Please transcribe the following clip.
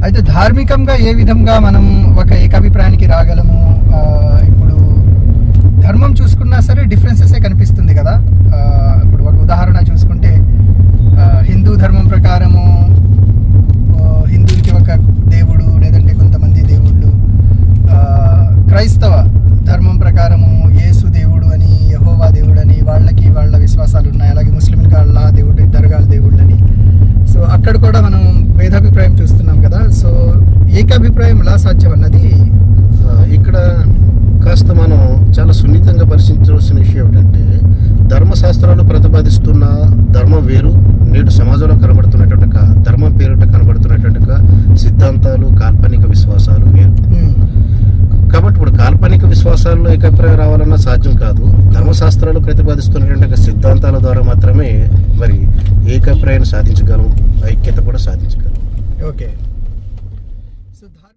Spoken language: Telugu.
అయితే ధార్మికంగా ఏ విధంగా మనం ఒక ఏకాభిప్రాయానికి రాగలము? ఇప్పుడు ధర్మం చూసుకున్నా సరే డిఫరెన్సెసే కనిపిస్తుంది కదా. ఇప్పుడు ఒక ఉదాహరణ చూసుకుంటే హిందూ ధర్మం ప్రకారము హిందువులకి ఒక దేవుడు, లేదంటే కొంతమంది దేవుళ్ళు. క్రైస్తవ ధర్మం ప్రకారము యేసు దేవుడు అని, యెహోవా దేవుడు అని వాళ్ళకి వాళ్ళ విశ్వాసాలు ఉన్నాయి. అలాగే ముస్లింలకు అల్లా దేవుడు, దర్గాల దేవుళ్ళని. సో అక్కడ కూడా మనం భేదాభిప్రాయం చూస్తున్నాం కదా. సో ఏకాభిప్రాయం ఎలా సాధ్యం అన్నది ఇక్కడ కాస్త మనం చాలా సున్నితంగా పరిశీలించవలసిన విషయం ఏమిటంటే, ధర్మశాస్త్రాలు ప్రతిపాదిస్తున్న ధర్మం వేరు, నేడు సమాజంలో కనబడుతున్నటువంటి ధర్మం పేరిట కనబడుతున్నటువంటి సిద్ధాంతాలు, కాల్పనిక విశ్వాసాలు వేరు. కాబట్టి ఇప్పుడు కాల్పనిక విశ్వాసాల్లో ఏకాభిప్రాయం రావాలన్నా సాధ్యం కాదు. ధర్మశాస్త్రాలు ప్రతిపాదిస్తున్నటువంటి సిద్ధాంతాల ద్వారా మాత్రమే మరి ఏకాభిప్రాయాన్ని సాధించగలం, ఐక్యత కూడా సాధించగలం. ఓకే.